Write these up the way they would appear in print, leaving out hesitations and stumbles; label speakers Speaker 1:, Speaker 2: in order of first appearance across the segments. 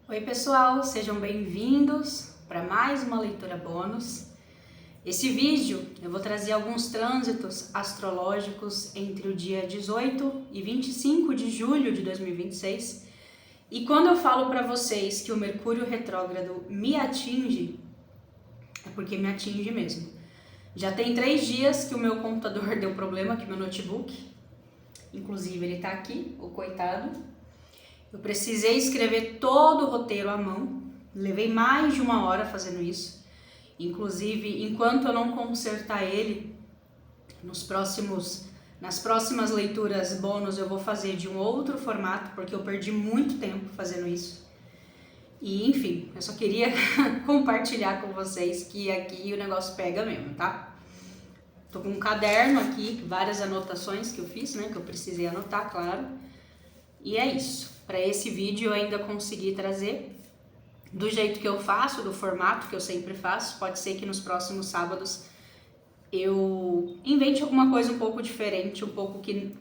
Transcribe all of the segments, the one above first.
Speaker 1: Oi pessoal, sejam bem-vindos para mais uma leitura bônus. Esse vídeo eu vou trazer alguns trânsitos astrológicos entre o dia 18 e 25 de julho de 2026. E quando eu falo para vocês que o Mercúrio retrógrado me atinge, é porque me atinge mesmo. Já tem 3 dias que o meu computador deu problema aqui, meu notebook. Inclusive ele tá aqui, o coitado. Eu precisei escrever todo o roteiro à mão, levei mais de 1 hora fazendo isso. Inclusive, enquanto eu não consertar ele, nas próximas leituras bônus eu vou fazer de um outro formato, porque eu perdi muito tempo fazendo isso. E enfim, eu só queria compartilhar com vocês que aqui o negócio pega mesmo, tá? Tô com um caderno aqui, várias anotações que eu fiz, né, que eu precisei anotar, claro. E é isso. Para esse vídeo eu ainda consegui trazer do jeito que eu faço, do formato que eu sempre faço. Pode ser que nos próximos sábados eu invente alguma coisa um pouco diferente,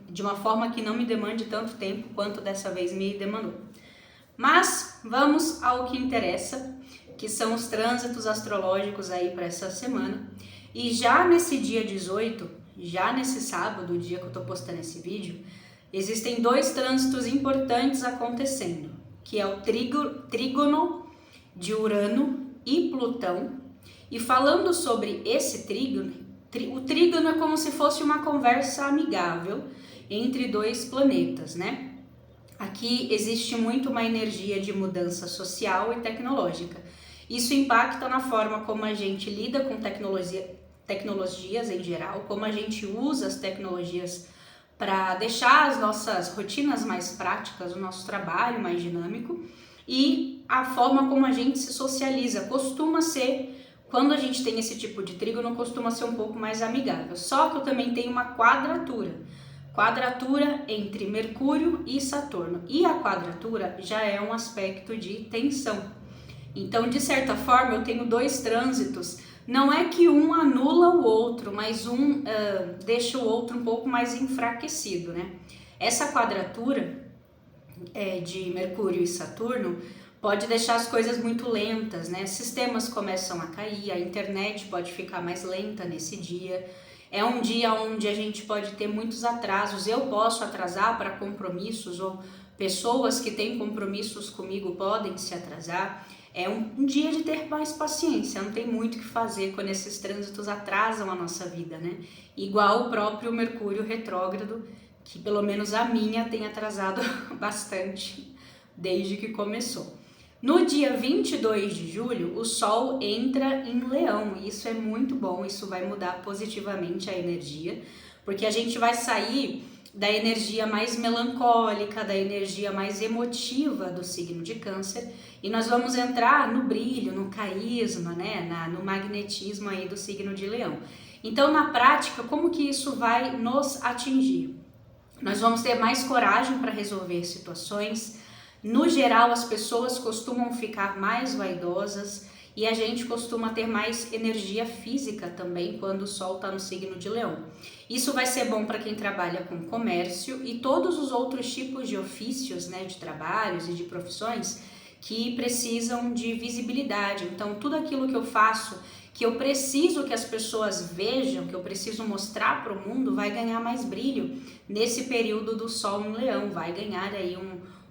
Speaker 1: de uma forma que não me demande tanto tempo quanto dessa vez me demandou. Mas vamos ao que interessa, que são os trânsitos astrológicos aí para essa semana. E já nesse dia 18, já nesse sábado, o dia que eu tô postando esse vídeo, existem 2 trânsitos importantes acontecendo, que é o trígono de Urano e Plutão. E falando sobre esse trígono, o trígono é como se fosse uma conversa amigável entre 2 planetas, né? Aqui existe muito uma energia de mudança social e tecnológica. Isso impacta na forma como a gente lida com tecnologias em geral, como a gente usa as tecnologias para deixar as nossas rotinas mais práticas, o nosso trabalho mais dinâmico, e a forma como a gente se socializa costuma ser, quando a gente tem esse tipo de trígono, costuma ser um pouco mais amigável. Só que eu também tenho uma quadratura entre Mercúrio e Saturno, e a quadratura já é um aspecto de tensão. Então, de certa forma, eu tenho 2 trânsitos. Não é que um anula o outro, mas um deixa o outro um pouco mais enfraquecido, né? Essa quadratura de Mercúrio e Saturno pode deixar as coisas muito lentas, né? Sistemas começam a cair, a internet pode ficar mais lenta nesse dia. É um dia onde a gente pode ter muitos atrasos. Eu posso atrasar para compromissos, ou pessoas que têm compromissos comigo podem se atrasar. É um dia de ter mais paciência, não tem muito o que fazer quando esses trânsitos atrasam a nossa vida, né? Igual o próprio Mercúrio retrógrado, que pelo menos a minha tem atrasado bastante desde que começou. No dia 22 de julho, o Sol entra em Leão, e isso é muito bom, isso vai mudar positivamente a energia, porque a gente vai sair da energia mais melancólica, da energia mais emotiva do signo de Câncer, e nós vamos entrar no brilho, no carisma, né, no magnetismo aí do signo de Leão. Então, na prática, como que isso vai nos atingir? Nós vamos ter mais coragem para resolver situações. No geral, as pessoas costumam ficar mais vaidosas e a gente costuma ter mais energia física também quando o Sol está no signo de Leão. Isso vai ser bom para quem trabalha com comércio e todos os outros tipos de ofícios, né, de trabalhos e de profissões que precisam de visibilidade. Então, tudo aquilo que eu faço, que eu preciso que as pessoas vejam, que eu preciso mostrar para o mundo, vai ganhar mais brilho nesse período do Sol em Leão, vai ganhar aí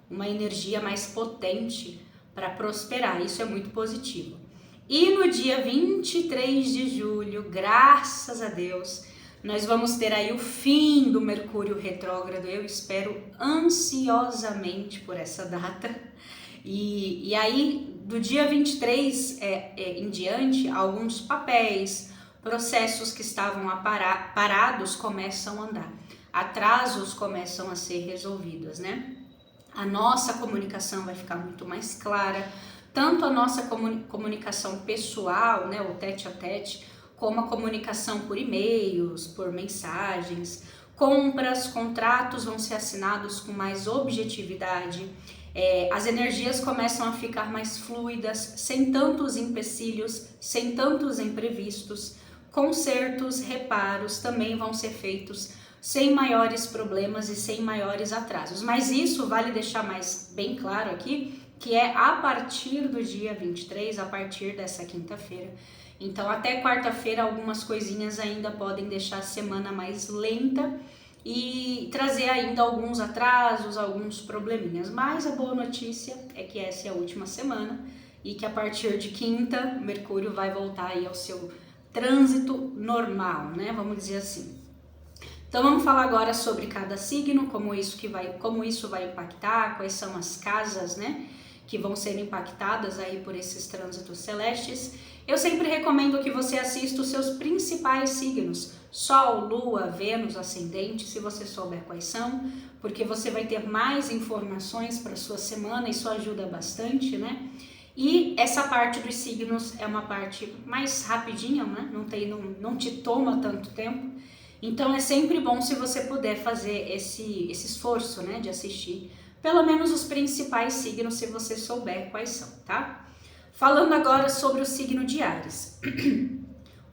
Speaker 1: uma energia mais potente para prosperar. Isso é muito positivo. E no dia 23 de julho, graças a Deus, nós vamos ter aí o fim do Mercúrio retrógrado. Eu espero ansiosamente por essa data. E aí, do dia 23 em diante, alguns papéis, processos que estavam parados começam a andar. Atrasos começam a ser resolvidos, né? A nossa comunicação vai ficar muito mais clara, tanto a nossa comunicação pessoal, né, o tete a tete, como a comunicação por e-mails, por mensagens, compras, contratos vão ser assinados com mais objetividade, as energias começam a ficar mais fluidas, sem tantos empecilhos, sem tantos imprevistos, consertos, reparos também vão ser feitos sem maiores problemas e sem maiores atrasos. Mas isso vale deixar mais bem claro aqui, que é a partir do dia 23, a partir dessa quinta-feira. Então até quarta-feira algumas coisinhas ainda podem deixar a semana mais lenta e trazer ainda alguns atrasos, alguns probleminhas. Mas a boa notícia é que essa é a última semana e que a partir de quinta, Mercúrio vai voltar aí ao seu trânsito normal, né? Vamos dizer assim. Então vamos falar agora sobre cada signo, como isso vai impactar, quais são as casas, né, que vão ser impactadas aí por esses trânsitos celestes. Eu sempre recomendo que você assista os seus principais signos, Sol, Lua, Vênus, Ascendente, se você souber quais são, porque você vai ter mais informações para sua semana, isso ajuda bastante, né? E essa parte dos signos é uma parte mais rapidinha, né? Não te toma tanto tempo. Então é sempre bom se você puder fazer esse esforço, né, de assistir pelo menos os principais signos, se você souber quais são, tá? Falando agora sobre o signo de Áries.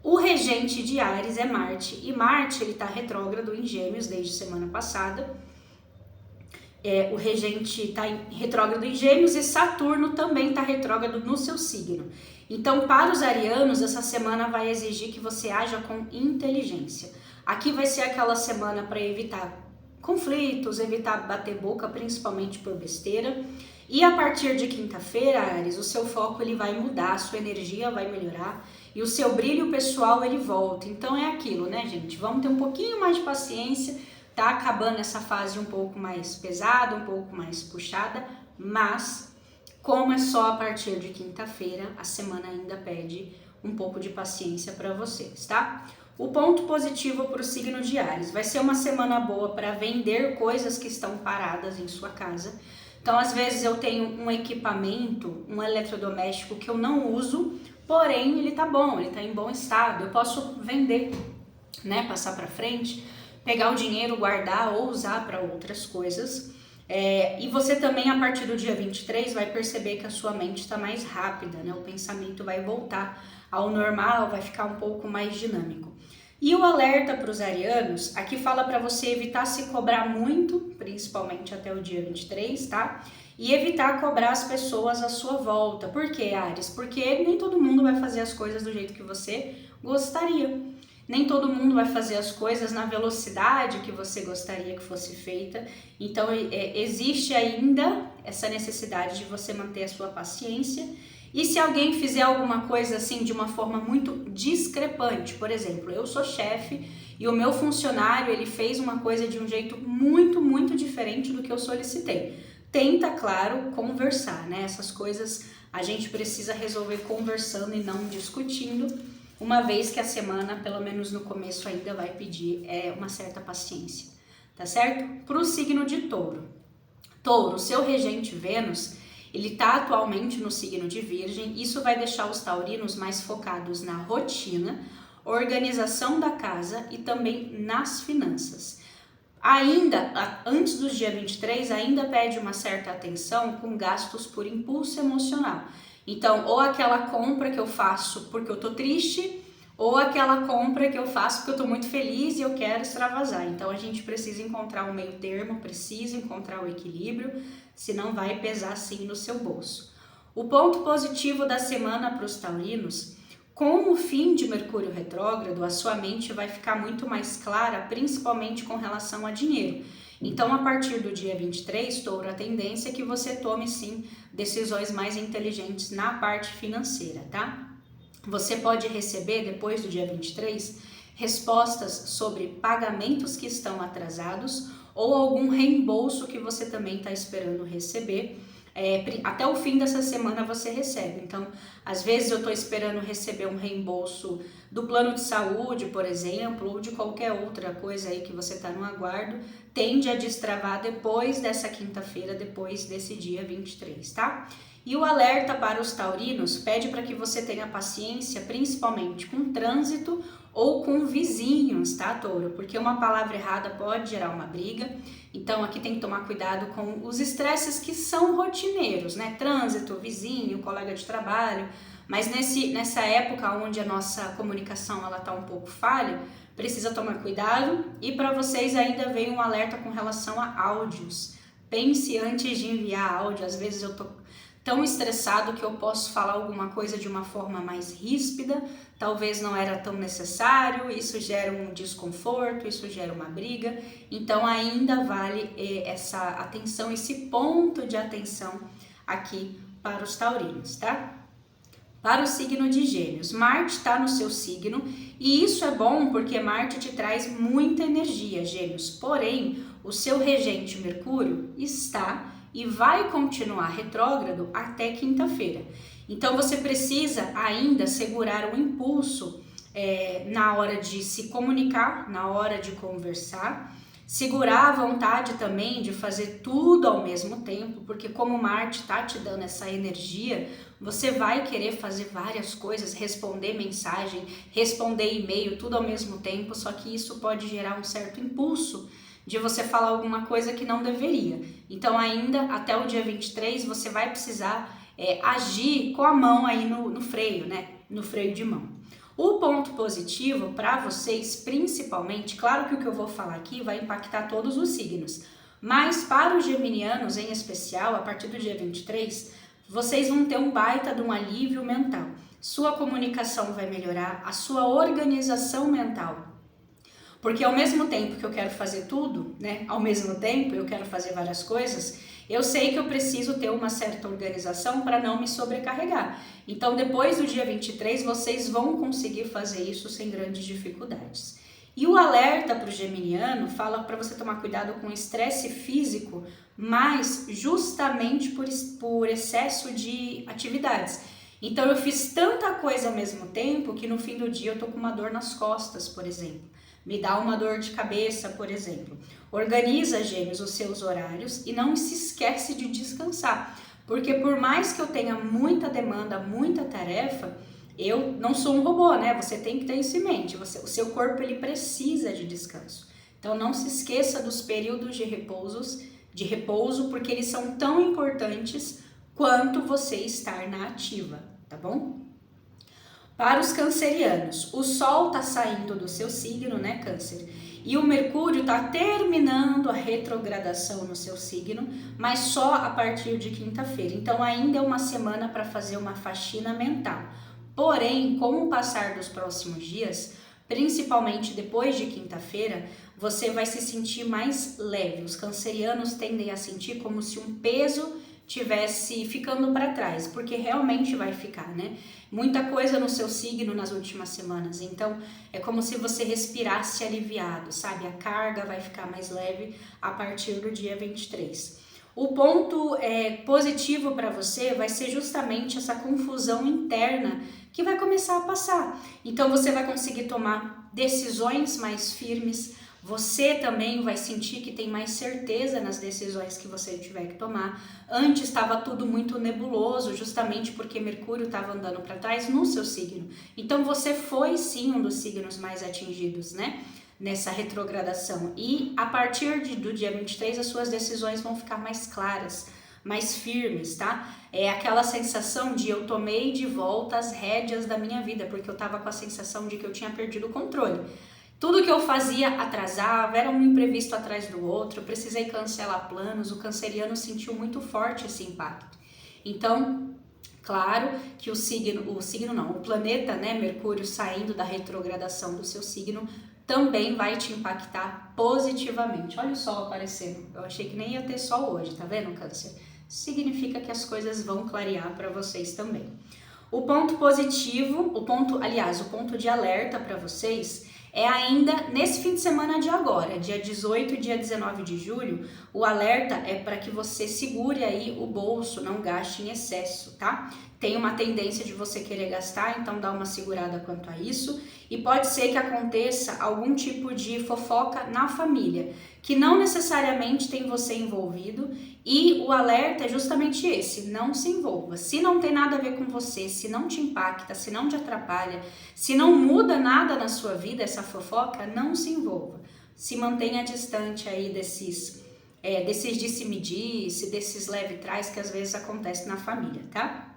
Speaker 1: O regente de Áries é Marte, e Marte ele está retrógrado em Gêmeos desde semana passada. O regente está retrógrado em Gêmeos e Saturno também está retrógrado no seu signo. Então, para os arianos, essa semana vai exigir que você haja com inteligência. Aqui vai ser aquela semana para evitar conflitos, evitar bater boca, principalmente por besteira. E a partir de quinta-feira, Áries, o seu foco ele vai mudar, a sua energia vai melhorar e o seu brilho pessoal ele volta. Então é aquilo, né, gente? Vamos ter um pouquinho mais de paciência. Tá acabando essa fase um pouco mais pesada, um pouco mais puxada, mas como é só a partir de quinta-feira, a semana ainda pede um pouco de paciência para vocês, tá? O ponto positivo para o signo de Áries, vai ser uma semana boa para vender coisas que estão paradas em sua casa. Então, às vezes eu tenho um equipamento, um eletrodoméstico que eu não uso, porém ele tá bom, ele tá em bom estado, eu posso vender, né, passar para frente, pegar o dinheiro, guardar ou usar para outras coisas. E você também, a partir do dia 23, vai perceber que a sua mente está mais rápida, né? O pensamento vai voltar ao normal, vai ficar um pouco mais dinâmico. E o alerta para os arianos, aqui fala para você evitar se cobrar muito, principalmente até o dia 23, tá? E evitar cobrar as pessoas à sua volta. Por quê, Áries? Porque nem todo mundo vai fazer as coisas do jeito que você gostaria. Nem todo mundo vai fazer as coisas na velocidade que você gostaria que fosse feita. Então, existe ainda essa necessidade de você manter a sua paciência. E se alguém fizer alguma coisa assim de uma forma muito discrepante, por exemplo, eu sou chefe e o meu funcionário ele fez uma coisa de um jeito muito diferente do que eu solicitei. Tenta, claro, conversar, né? Essas coisas a gente precisa resolver conversando e não discutindo, uma vez que a semana, pelo menos no começo, ainda vai pedir uma certa paciência, tá certo? Para o signo de Touro. Touro, seu regente Vênus, ele está atualmente no signo de Virgem. Isso vai deixar os taurinos mais focados na rotina, organização da casa e também nas finanças. Ainda, antes do dia 23, ainda pede uma certa atenção com gastos por impulso emocional. Então, ou aquela compra que eu faço porque eu tô triste, ou aquela compra que eu faço porque eu tô muito feliz e eu quero extravasar. Então, a gente precisa encontrar um meio termo, precisa encontrar o equilíbrio, senão vai pesar sim no seu bolso. O ponto positivo da semana para os taurinos, com o fim de Mercúrio retrógrado, a sua mente vai ficar muito mais clara, principalmente com relação a dinheiro. Então, a partir do dia 23, Touro, a tendência é que você tome, sim, decisões mais inteligentes na parte financeira, tá? Você pode receber, depois do dia 23, respostas sobre pagamentos que estão atrasados ou algum reembolso que você também está esperando receber. Até o fim dessa semana você recebe. Então, às vezes eu estou esperando receber um reembolso do plano de saúde, por exemplo, ou de qualquer outra coisa aí que você está no aguardo, tende a destravar depois dessa quinta-feira, depois desse dia 23, tá? E o alerta para os taurinos pede para que você tenha paciência, principalmente com trânsito ou com vizinhos, tá, Touro? Porque uma palavra errada pode gerar uma briga. Então aqui tem que tomar cuidado com os estresses que são rotineiros, né? Trânsito, vizinho, colega de trabalho. Mas nessa época onde a nossa comunicação ela tá um pouco falha, precisa tomar cuidado. E para vocês ainda vem um alerta com relação a áudios. Pense antes de enviar áudio. Às vezes eu tô tão estressado que eu posso falar alguma coisa de uma forma mais ríspida, talvez não era tão necessário, isso gera um desconforto, isso gera uma briga, então ainda vale essa atenção, esse ponto de atenção aqui para os taurinos, tá? Para o signo de Gêmeos, Marte está no seu signo e isso é bom porque Marte te traz muita energia, Gêmeos, porém o seu regente Mercúrio está e vai continuar retrógrado até quinta-feira. Então você precisa ainda segurar o impulso na hora de se comunicar, na hora de conversar, segurar a vontade também de fazer tudo ao mesmo tempo, porque como Marte está te dando essa energia, você vai querer fazer várias coisas, responder mensagem, responder e-mail, tudo ao mesmo tempo, só que isso pode gerar um certo impulso de você falar alguma coisa que não deveria. Então ainda até o dia 23 você vai precisar agir com a mão aí no freio, né? No freio de mão. O ponto positivo para vocês, principalmente, claro que o que eu vou falar aqui vai impactar todos os signos, mas para os geminianos em especial, a partir do dia 23, vocês vão ter um baita de um alívio mental. Sua comunicação vai melhorar, a sua organização mental. Porque ao mesmo tempo que eu quero fazer tudo, né? Ao mesmo tempo eu quero fazer várias coisas, eu sei que eu preciso ter uma certa organização para não me sobrecarregar. Então depois do dia 23 vocês vão conseguir fazer isso sem grandes dificuldades. E o alerta para o geminiano fala para você tomar cuidado com o estresse físico, mas justamente por excesso de atividades. Então eu fiz tanta coisa ao mesmo tempo que no fim do dia eu tô com uma dor nas costas, por exemplo. Me dá uma dor de cabeça, por exemplo. Organiza, Gêmeos, os seus horários e não se esquece de descansar. Porque por mais que eu tenha muita demanda, muita tarefa, eu não sou um robô, né? Você tem que ter isso em mente. O seu corpo ele precisa de descanso. Então não se esqueça dos períodos de repouso, porque eles são tão importantes quanto você estar na ativa, tá bom? Para os cancerianos, o Sol está saindo do seu signo, né, Câncer? E o Mercúrio está terminando a retrogradação no seu signo, mas só a partir de quinta-feira. Então ainda é uma semana para fazer uma faxina mental. Porém, com o passar dos próximos dias, principalmente depois de quinta-feira, você vai se sentir mais leve. Os cancerianos tendem a sentir como se um peso tivesse ficando para trás, porque realmente vai ficar, né? Muita coisa no seu signo nas últimas semanas, então é como se você respirasse aliviado, sabe? A carga vai ficar mais leve a partir do dia 23. O ponto positivo para você vai ser justamente essa confusão interna que vai começar a passar. Então você vai conseguir tomar decisões mais firmes, você também vai sentir que tem mais certeza nas decisões que você tiver que tomar. Antes estava tudo muito nebuloso, justamente porque Mercúrio estava andando para trás no seu signo. Então você foi sim um dos signos mais atingidos, né? Nessa retrogradação. E a partir do dia 23 as suas decisões vão ficar mais claras, mais firmes, tá? É aquela sensação de eu tomei de volta as rédeas da minha vida, porque eu tava com a sensação de que eu tinha perdido o controle. Tudo que eu fazia atrasava, era um imprevisto atrás do outro, eu precisei cancelar planos, o canceriano sentiu muito forte esse impacto. Então, claro que o planeta, né, Mercúrio saindo da retrogradação do seu signo, também vai te impactar positivamente. Olha o Sol aparecendo, eu achei que nem ia ter Sol hoje, tá vendo, Câncer? Significa que as coisas vão clarear para vocês também. O ponto positivo, o ponto de alerta para vocês é ainda nesse fim de semana de agora, dia 18 e dia 19 de julho, o alerta é para que você segure aí o bolso, não gaste em excesso, tá? Tem uma tendência de você querer gastar, então dá uma segurada quanto a isso. E pode ser que aconteça algum tipo de fofoca na família, que não necessariamente tem você envolvido, e o alerta é justamente esse, não se envolva. Se não tem nada a ver com você, se não te impacta, se não te atrapalha, se não muda nada na sua vida essa fofoca, não se envolva. Se mantenha distante aí desses disse-me-disse, desses leve-trás que às vezes acontecem na família, tá?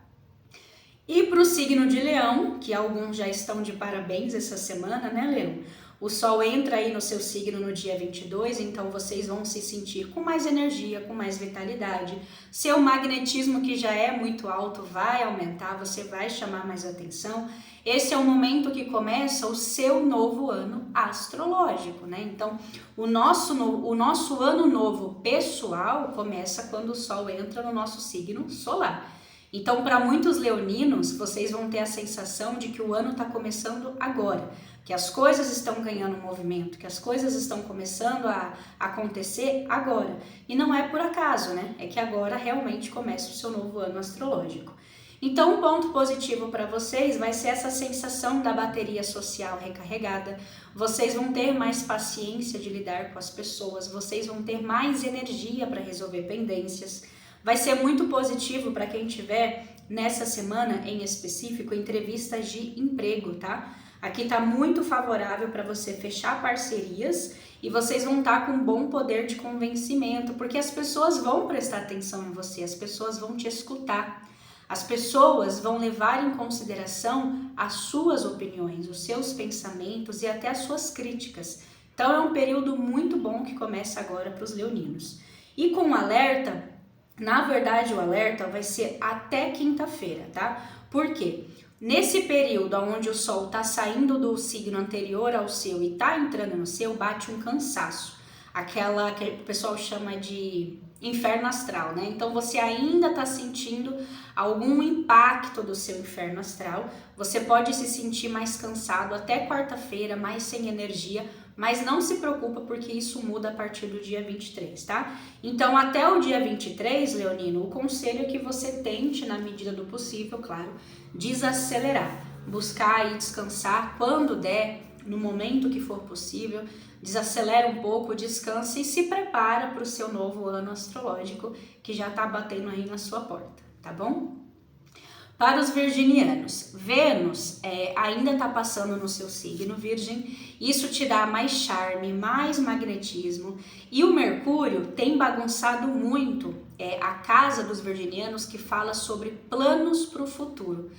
Speaker 1: E para o signo de Leão, que alguns já estão de parabéns essa semana, né, Leão? O Sol entra aí no seu signo no dia 22, então vocês vão se sentir com mais energia, com mais vitalidade. Seu magnetismo, que já é muito alto, vai aumentar, você vai chamar mais atenção. Esse é o momento que começa o seu novo ano astrológico, né? Então, o nosso ano novo pessoal começa quando o Sol entra no nosso signo solar. Então, para muitos leoninos, vocês vão ter a sensação de que o ano está começando agora, que as coisas estão ganhando movimento, que as coisas estão começando a acontecer agora. E não é por acaso, né? É que agora realmente começa o seu novo ano astrológico. Então, um ponto positivo para vocês vai ser essa sensação da bateria social recarregada. Vocês vão ter mais paciência de lidar com as pessoas, vocês vão ter mais energia para resolver pendências. Vai ser muito positivo para quem tiver nessa semana em específico entrevistas de emprego, tá? Aqui está muito favorável para você fechar parcerias e vocês vão estar com um bom poder de convencimento, porque as pessoas vão prestar atenção em você, as pessoas vão te escutar, as pessoas vão levar em consideração as suas opiniões, os seus pensamentos e até as suas críticas. Então é um período muito bom que começa agora para os leoninos. E com o alerta, na verdade o alerta vai ser até quinta-feira, tá? Por quê? Nesse período onde o Sol está saindo do signo anterior ao seu e está entrando no seu, bate um cansaço, aquela que o pessoal chama de inferno astral, né? Então você ainda está sentindo algum impacto do seu inferno astral, você pode se sentir mais cansado até quarta-feira, mais sem energia, mas não se preocupa porque isso muda a partir do dia 23, tá? Então até o dia 23, leonino, o conselho é que você tente, na medida do possível, claro, desacelerar, buscar e descansar quando der, no momento que for possível, desacelera um pouco, descansa e se prepara para o seu novo ano astrológico que já está batendo aí na sua porta, tá bom? Para os virginianos, Vênus ainda está passando no seu signo, Virgem, isso te dá mais charme, mais magnetismo, e o Mercúrio tem bagunçado muito a casa dos virginianos, que fala sobre planos para o futuro.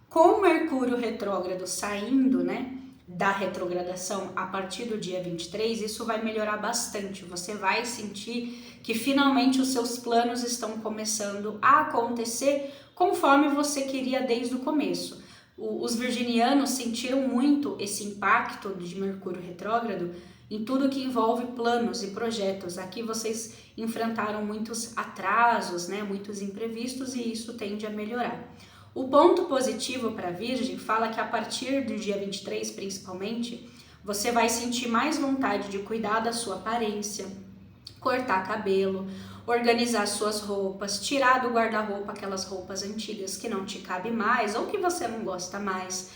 Speaker 1: Com o Mercúrio retrógrado saindo, né, da retrogradação a partir do dia 23, isso vai melhorar bastante, você vai sentir que finalmente os seus planos estão começando a acontecer conforme você queria desde o começo. Os virginianos sentiram muito esse impacto de Mercúrio retrógrado em tudo que envolve planos e projetos. Aqui vocês enfrentaram muitos atrasos, né, muitos imprevistos, e isso tende a melhorar. O ponto positivo para a Virgem fala que a partir do dia 23, principalmente, você vai sentir mais vontade de cuidar da sua aparência, cortar cabelo, organizar suas roupas, tirar do guarda-roupa aquelas roupas antigas que não te cabem mais ou que você não gosta mais.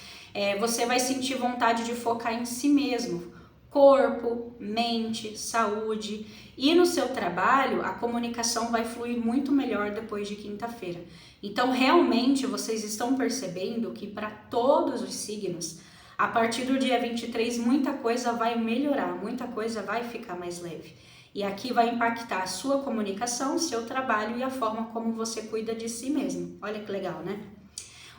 Speaker 1: Você vai sentir vontade de focar em si mesmo, corpo, mente, saúde, e no seu trabalho a comunicação vai fluir muito melhor depois de quinta-feira. Então realmente vocês estão percebendo que para todos os signos, a partir do dia 23 muita coisa vai melhorar, muita coisa vai ficar mais leve. E aqui vai impactar a sua comunicação, seu trabalho e a forma como você cuida de si mesmo. Olha que legal, né?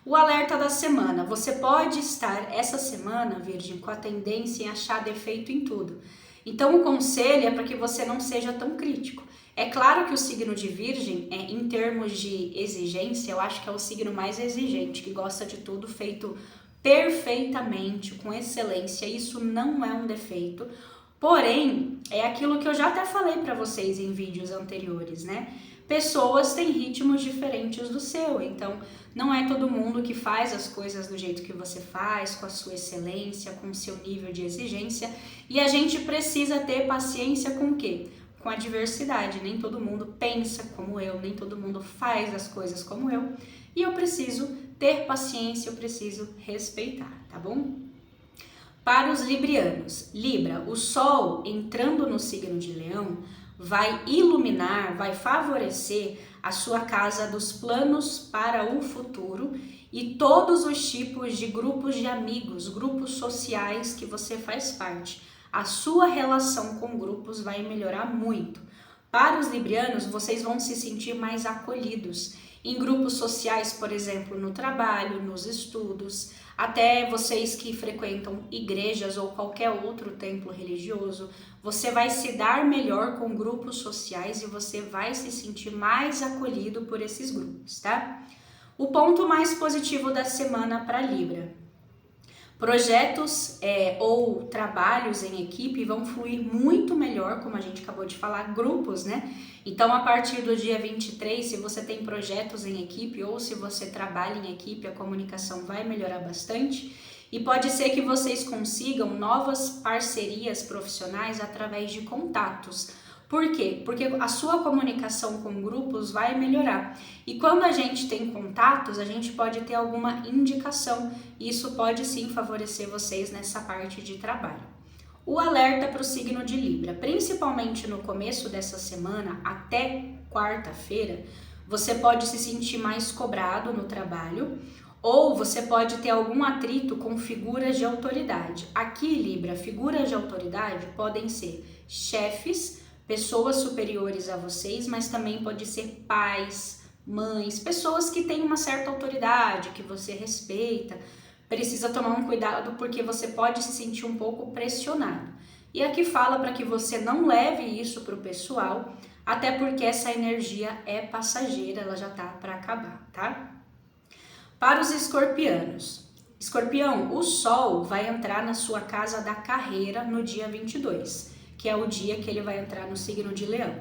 Speaker 1: O alerta da semana. Você pode estar essa semana, Virgem, com a tendência em achar defeito em tudo. Então o conselho é para que você não seja tão crítico. É claro que o signo de Virgem, em termos de exigência, eu acho que é o signo mais exigente, que gosta de tudo feito perfeitamente, com excelência. Isso não é um defeito. Porém, é aquilo que eu já até falei para vocês em vídeos anteriores, né? Pessoas têm ritmos diferentes do seu, então não é todo mundo que faz as coisas do jeito que você faz, com a sua excelência, com o seu nível de exigência, e a gente precisa ter paciência com o quê? Com a diversidade. Nem todo mundo pensa como eu, nem todo mundo faz as coisas como eu, e eu preciso ter paciência, eu preciso respeitar, tá bom? Para os librianos, Libra, o Sol entrando no signo de Leão vai iluminar, vai favorecer a sua casa dos planos para o futuro e todos os tipos de grupos de amigos, grupos sociais que você faz parte. A sua relação com grupos vai melhorar muito. Para os librianos, vocês vão se sentir mais acolhidos em grupos sociais, por exemplo, no trabalho, nos estudos, até vocês que frequentam igrejas ou qualquer outro templo religioso, você vai se dar melhor com grupos sociais e você vai se sentir mais acolhido por esses grupos, tá? O ponto mais positivo da semana para Libra. Projetos ou trabalhos em equipe vão fluir muito melhor, como a gente acabou de falar, grupos, né? Então, a partir do dia 23, se você tem projetos em equipe ou se você trabalha em equipe, a comunicação vai melhorar bastante e pode ser que vocês consigam novas parcerias profissionais através de contatos. Por quê? Porque a sua comunicação com grupos vai melhorar. E quando a gente tem contatos, a gente pode ter alguma indicação. E isso pode sim favorecer vocês nessa parte de trabalho. O alerta para o signo de Libra, principalmente no começo dessa semana, até quarta-feira, você pode se sentir mais cobrado no trabalho ou você pode ter algum atrito com figuras de autoridade. Aqui, Libra, figuras de autoridade podem ser chefes, pessoas superiores a vocês, mas também pode ser pais, mães, pessoas que têm uma certa autoridade, que você respeita. Precisa tomar um cuidado porque você pode se sentir um pouco pressionado. E aqui fala para que você não leve isso para o pessoal, até porque essa energia é passageira, ela já tá para acabar, tá? Para os escorpianos. Escorpião, o Sol vai entrar na sua casa da carreira no dia 22. Que é o dia que ele vai entrar no signo de Leão.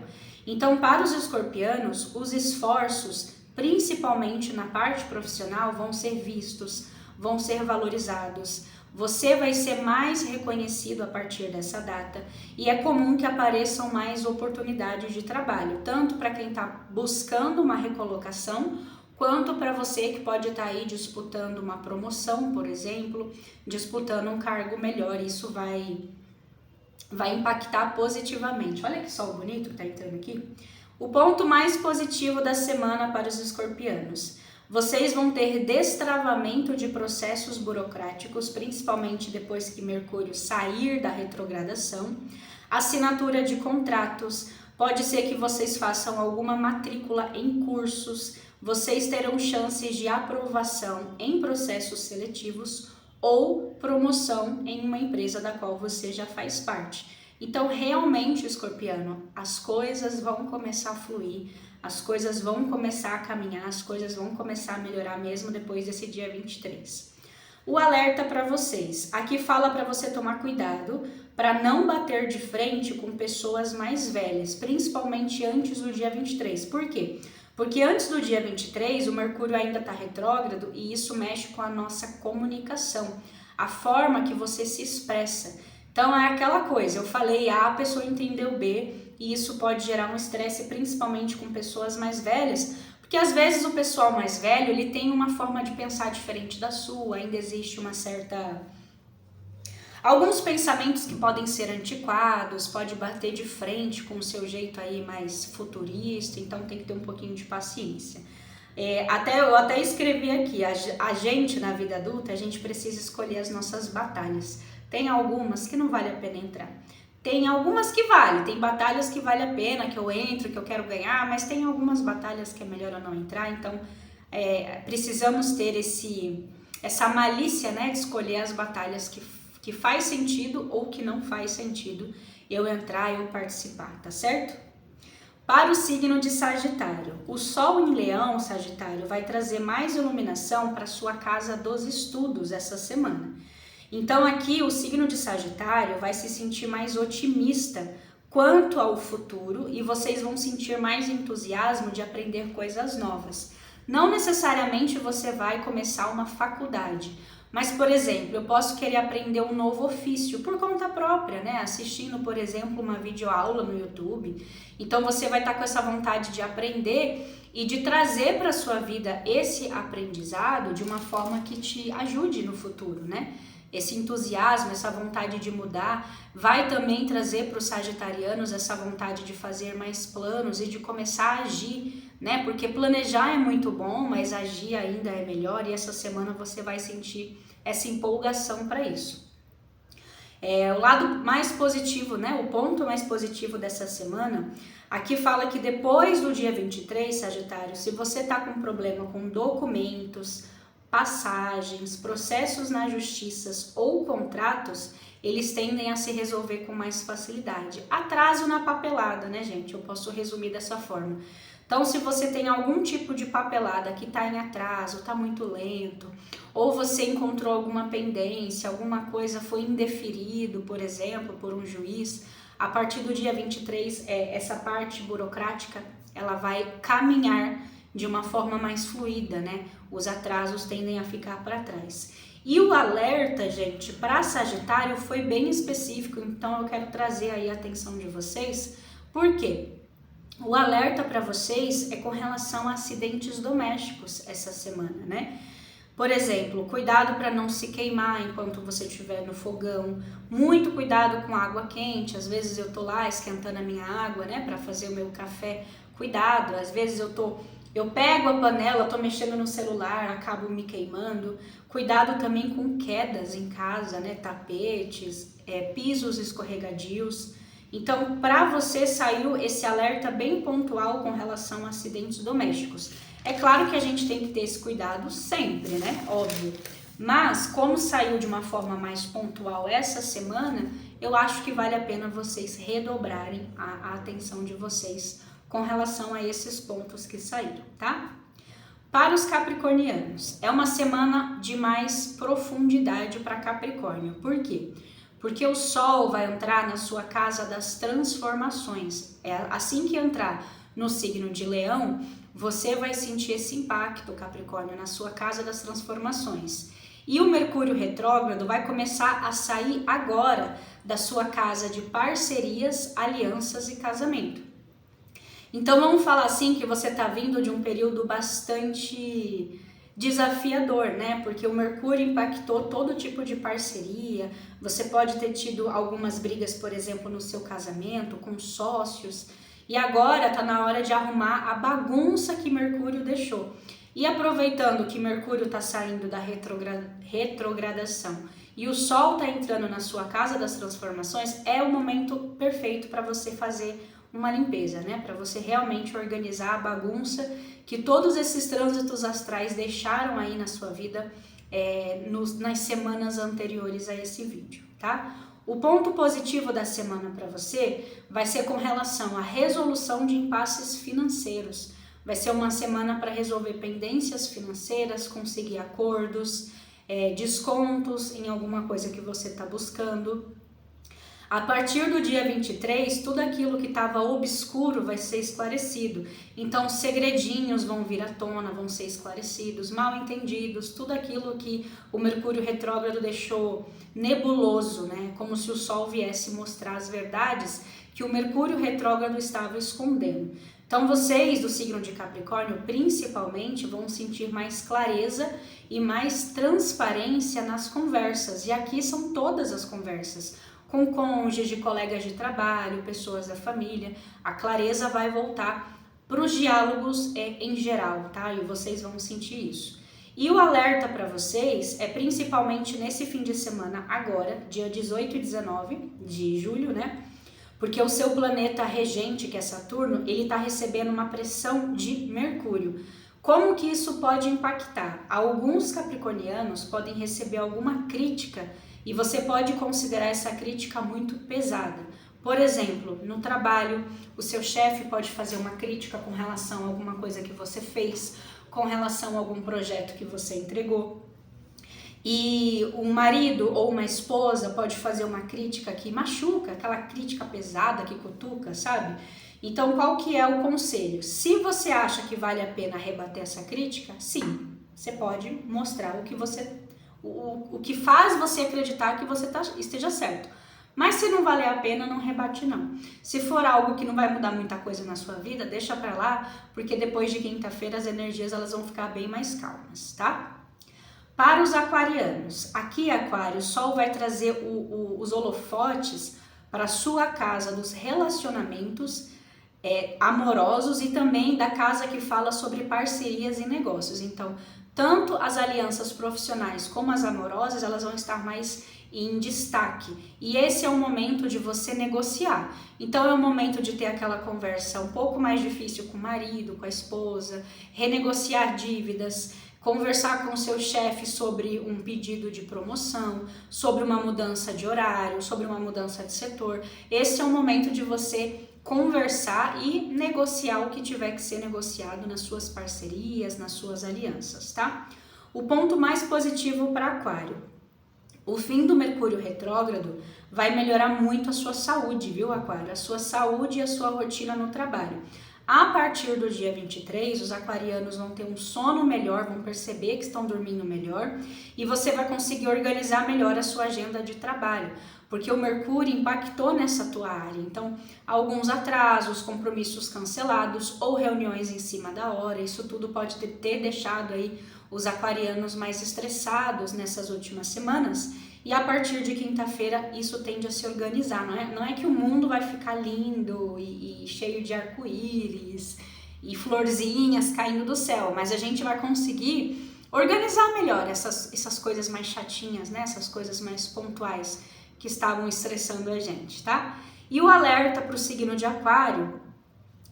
Speaker 1: Então, para os escorpianos, os esforços, principalmente na parte profissional, vão ser vistos, vão ser valorizados. Você vai ser mais reconhecido a partir dessa data e é comum que apareçam mais oportunidades de trabalho, tanto para quem está buscando uma recolocação, quanto para você que pode estar aí disputando uma promoção, por exemplo, disputando um cargo melhor. Isso vai impactar positivamente. Olha que sol bonito que tá entrando aqui. O ponto mais positivo da semana para os escorpianos. Vocês vão ter destravamento de processos burocráticos, principalmente depois que Mercúrio sair da retrogradação. Assinatura de contratos. Pode ser que vocês façam alguma matrícula em cursos. Vocês terão chances de aprovação em processos seletivos ou promoção em uma empresa da qual você já faz parte. Então, realmente, escorpiano, as coisas vão começar a fluir, as coisas vão começar a caminhar, as coisas vão começar a melhorar mesmo depois desse dia 23. O alerta para vocês. Aqui fala para você tomar cuidado para não bater de frente com pessoas mais velhas, principalmente antes do dia 23. Por quê? Porque antes do dia 23, o Mercúrio ainda está retrógrado e isso mexe com a nossa comunicação, a forma que você se expressa. Então é aquela coisa, eu falei A, a pessoa entendeu B e isso pode gerar um estresse principalmente com pessoas mais velhas, porque às vezes o pessoal mais velho ele tem uma forma de pensar diferente da sua, ainda existe uma certa... Alguns pensamentos que podem ser antiquados, pode bater de frente com o seu jeito aí mais futurista, então tem que ter um pouquinho de paciência. Eu até escrevi aqui, a gente na vida adulta, a gente precisa escolher as nossas batalhas. Tem algumas que não vale a pena entrar. Tem algumas que vale, tem batalhas que vale a pena, que eu entro, que eu quero ganhar, mas tem algumas batalhas que é melhor eu não entrar, então precisamos ter essa malícia, né, de escolher as batalhas que faz sentido ou que não faz sentido eu entrar, eu participar, tá certo? Para o signo de Sagitário, o Sol em Leão, Sagitário, vai trazer mais iluminação para sua casa dos estudos essa semana. Então aqui o signo de Sagitário vai se sentir mais otimista quanto ao futuro e vocês vão sentir mais entusiasmo de aprender coisas novas. Não necessariamente você vai começar uma faculdade, mas, por exemplo, eu posso querer aprender um novo ofício por conta própria, né? Assistindo, por exemplo, uma videoaula no YouTube. Então, você vai estar com essa vontade de aprender e de trazer para a sua vida esse aprendizado de uma forma que te ajude no futuro, né? Esse entusiasmo, essa vontade de mudar, vai também trazer para os sagitarianos essa vontade de fazer mais planos e de começar a agir, né? Porque planejar é muito bom, mas agir ainda é melhor e essa semana você vai sentir essa empolgação para isso. O lado mais positivo, né? O ponto mais positivo dessa semana, aqui fala que depois do dia 23, Sagitário, se você está com problema com documentos, passagens, processos na justiça ou contratos, eles tendem a se resolver com mais facilidade. Atraso na papelada, né, gente? Eu posso resumir dessa forma. Então, se você tem algum tipo de papelada que está em atraso, está muito lento, ou você encontrou alguma pendência, alguma coisa foi indeferido, por exemplo, por um juiz, a partir do dia 23, essa parte burocrática, ela vai caminhar de uma forma mais fluida, né? Os atrasos tendem a ficar para trás. E o alerta, gente, para Sagitário foi bem específico, então eu quero trazer aí a atenção de vocês. Por quê? O alerta para vocês é com relação a acidentes domésticos essa semana, né? Por exemplo, cuidado para não se queimar enquanto você estiver no fogão, muito cuidado com água quente, às vezes eu tô lá esquentando a minha água, né, para fazer o meu café, cuidado, às vezes eu pego a panela, tô mexendo no celular, acabo me queimando. Cuidado também com quedas em casa, né? Tapetes, pisos escorregadios. Então, para você saiu esse alerta bem pontual com relação a acidentes domésticos. É claro que a gente tem que ter esse cuidado sempre, né? Óbvio. Mas, como saiu de uma forma mais pontual essa semana, eu acho que vale a pena vocês redobrarem a atenção de vocês com relação a esses pontos que saíram, tá? Para os capricornianos, é uma semana de mais profundidade para Capricórnio. Por quê? Porque o Sol vai entrar na sua casa das transformações. Assim que entrar no signo de Leão, você vai sentir esse impacto, Capricórnio, na sua casa das transformações. E o Mercúrio retrógrado vai começar a sair agora da sua casa de parcerias, alianças e casamento. Então vamos falar assim que você está vindo de um período bastante desafiador, né? Porque o Mercúrio impactou todo tipo de parceria, você pode ter tido algumas brigas, por exemplo, no seu casamento, com sócios, e agora está na hora de arrumar a bagunça que Mercúrio deixou. E aproveitando que Mercúrio está saindo da retrogradação e o Sol está entrando na sua casa das transformações, é o momento perfeito para você fazer uma limpeza, né? Para você realmente organizar a bagunça que todos esses trânsitos astrais deixaram aí na sua vida nas semanas anteriores a esse vídeo, tá? O ponto positivo da semana para você vai ser com relação à resolução de impasses financeiros. Vai ser uma semana para resolver pendências financeiras, conseguir acordos, descontos em alguma coisa que você está buscando. A partir do dia 23, tudo aquilo que estava obscuro vai ser esclarecido. Então, segredinhos vão vir à tona, vão ser esclarecidos, mal entendidos, tudo aquilo que o Mercúrio retrógrado deixou nebuloso, né? Como se o Sol viesse mostrar as verdades que o Mercúrio retrógrado estava escondendo. Então, vocês do signo de Capricórnio, principalmente, vão sentir mais clareza e mais transparência nas conversas. E aqui são todas as conversas. Com cônjuge, colegas de trabalho, pessoas da família, a clareza vai voltar para os diálogos em geral, tá? E vocês vão sentir isso. E o alerta para vocês é principalmente nesse fim de semana agora, dia 18 e 19 de julho, né? Porque o seu planeta regente, que é Saturno, ele está recebendo uma pressão de Mercúrio. Como que isso pode impactar? Alguns capricornianos podem receber alguma crítica e você pode considerar essa crítica muito pesada. Por exemplo, no trabalho, o seu chefe pode fazer uma crítica com relação a alguma coisa que você fez, com relação a algum projeto que você entregou. E um marido ou uma esposa pode fazer uma crítica que machuca, aquela crítica pesada que cutuca, sabe? Então, qual que é o conselho? Se você acha que vale a pena rebater essa crítica, sim, você pode mostrar o que faz você acreditar que você esteja certo. Mas se não valer a pena, não rebate não. Se for algo que não vai mudar muita coisa na sua vida, deixa pra lá, porque depois de quinta-feira as energias elas vão ficar bem mais calmas, tá? Para os aquarianos, aqui Aquário, o Sol vai trazer os holofotes para a sua casa dos relacionamentos amorosos e também da casa que fala sobre parcerias e negócios. Então, tanto as alianças profissionais como as amorosas, elas vão estar mais em destaque. E esse é o momento de você negociar. Então é o momento de ter aquela conversa um pouco mais difícil com o marido, com a esposa, renegociar dívidas, conversar com o seu chefe sobre um pedido de promoção, sobre uma mudança de horário, sobre uma mudança de setor. Esse é o momento de você conversar e negociar o que tiver que ser negociado nas suas parcerias, nas suas alianças, tá? O ponto mais positivo para Aquário: o fim do Mercúrio retrógrado vai melhorar muito a sua saúde, viu, Aquário? A sua saúde e a sua rotina no trabalho. A partir do dia 23, os aquarianos vão ter um sono melhor, vão perceber que estão dormindo melhor e você vai conseguir organizar melhor a sua agenda de trabalho, porque o Mercúrio impactou nessa tua área. Então, alguns atrasos, compromissos cancelados ou reuniões em cima da hora, isso tudo pode ter deixado aí os aquarianos mais estressados nessas últimas semanas. E a partir de quinta-feira isso tende a se organizar, não é que o mundo vai ficar lindo e cheio de arco-íris e florzinhas caindo do céu, mas a gente vai conseguir organizar melhor essas coisas mais chatinhas, né? Essas coisas mais pontuais que estavam estressando a gente, tá? E o alerta para o signo de Aquário,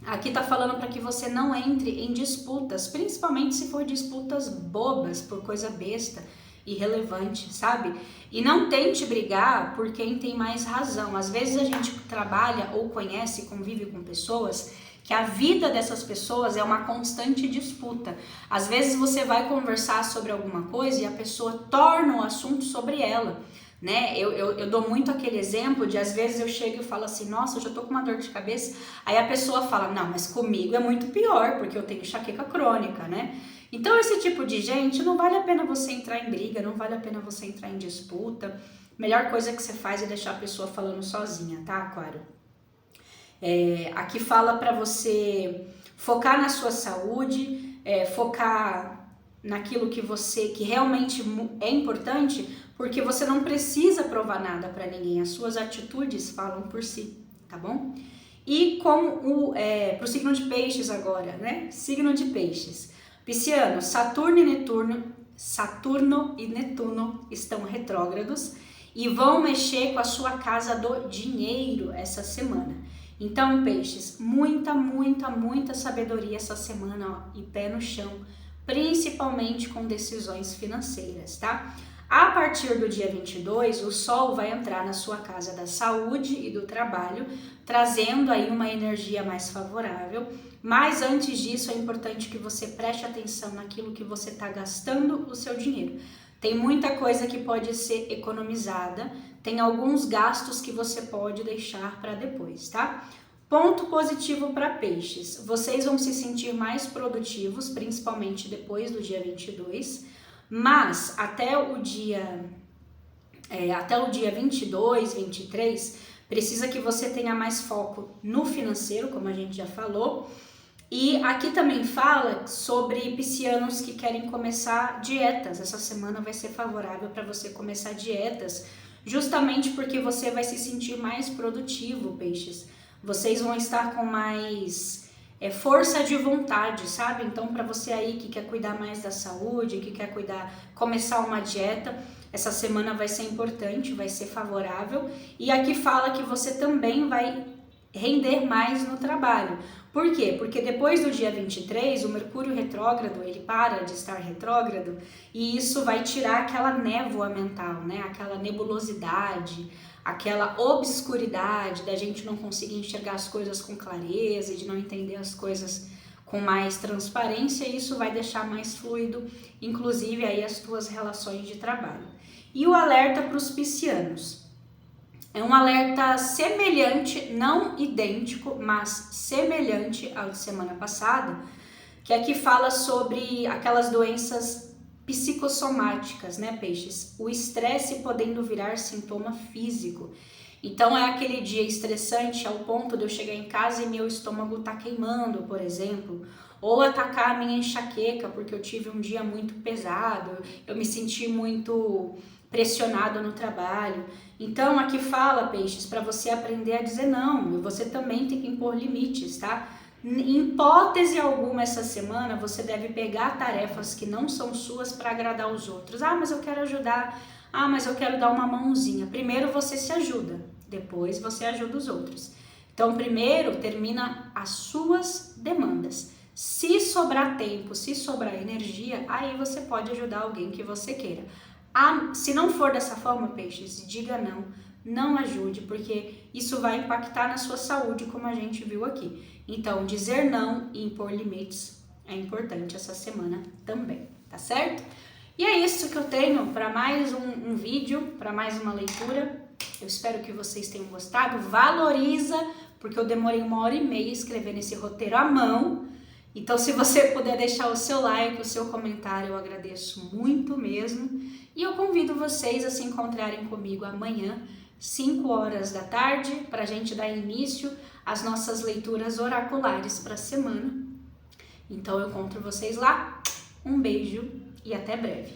Speaker 1: aqui tá falando para que você não entre em disputas, principalmente se for disputas bobas, por coisa besta, irrelevante, sabe? E não tente brigar por quem tem mais razão. Às vezes a gente trabalha ou conhece, convive com pessoas que a vida dessas pessoas é uma constante disputa. Às vezes você vai conversar sobre alguma coisa e a pessoa torna o assunto sobre ela, né? Eu dou muito aquele exemplo de, às vezes eu chego e falo assim, nossa, eu já tô com uma dor de cabeça, aí a pessoa fala, não, mas comigo é muito pior, porque eu tenho enxaqueca crônica, né? Então esse tipo de gente, não vale a pena você entrar em briga, não vale a pena você entrar em disputa. Melhor coisa que você faz é deixar a pessoa falando sozinha, tá, Aquário? Aqui fala para você focar na sua saúde, focar naquilo que realmente é importante, porque você não precisa provar nada para ninguém, as suas atitudes falam por si, tá bom? E pro signo de Peixes agora, né? Signo de Peixes. Pisciano, Saturno e Netuno estão retrógrados e vão mexer com a sua casa do dinheiro essa semana. Então, Peixes, muita sabedoria essa semana, ó, e pé no chão, principalmente com decisões financeiras, tá? A partir do dia 22, o Sol vai entrar na sua casa da saúde e do trabalho, trazendo aí uma energia mais favorável. Mas antes disso, é importante que você preste atenção naquilo que você está gastando o seu dinheiro. Tem muita coisa que pode ser economizada, tem alguns gastos que você pode deixar para depois, tá? Ponto positivo para Peixes, vocês vão se sentir mais produtivos, principalmente depois do dia 22, mas até o dia 22, 23, precisa que você tenha mais foco no financeiro, como a gente já falou. E aqui também fala sobre piscianos que querem começar dietas. Essa semana vai ser favorável para você começar dietas, justamente porque você vai se sentir mais produtivo, Peixes. Vocês vão estar com mais força de vontade, sabe? Então, para você aí que quer cuidar mais da saúde, que quer começar uma dieta, essa semana vai ser importante, vai ser favorável. E aqui fala que você também vai render mais no trabalho. Por quê? Porque depois do dia 23, o Mercúrio retrógrado, ele para de estar retrógrado e isso vai tirar aquela névoa mental, né? Aquela nebulosidade, aquela obscuridade da gente não conseguir enxergar as coisas com clareza, de não entender as coisas com mais transparência, e isso vai deixar mais fluido, inclusive aí as tuas relações de trabalho. E o alerta para os piscianos. É um alerta semelhante, não idêntico, mas semelhante ao de semana passada, que aqui fala sobre aquelas doenças psicossomáticas, né, Peixes? O estresse podendo virar sintoma físico. Então é aquele dia estressante ao ponto de eu chegar em casa e meu estômago tá queimando, por exemplo, ou atacar a minha enxaqueca porque eu tive um dia muito pesado, eu me senti muito pressionado no trabalho. Então aqui fala, Peixes, para você aprender a dizer não, e você também tem que impor limites, tá? Em hipótese alguma essa semana, você deve pegar tarefas que não são suas para agradar os outros. Ah, mas eu quero ajudar Ah, mas eu quero dar uma mãozinha. Primeiro você se ajuda, depois você ajuda os outros. Então, primeiro termina as suas demandas. Se sobrar tempo, se sobrar energia, aí você pode ajudar alguém que você queira. Se não for dessa forma, peixes, diga não, não ajude, porque isso vai impactar na sua saúde, como a gente viu aqui. Então, dizer não e impor limites é importante essa semana também, tá certo? E é isso que eu tenho para mais um vídeo, para mais uma leitura. Eu espero que vocês tenham gostado. Valoriza, porque eu demorei 1h30 escrevendo esse roteiro à mão. Então, se você puder deixar o seu like, o seu comentário, eu agradeço muito mesmo. E eu convido vocês a se encontrarem comigo amanhã, 5 horas da tarde, para a gente dar início às nossas leituras oraculares para a semana. Então, eu encontro vocês lá. Um beijo e até breve.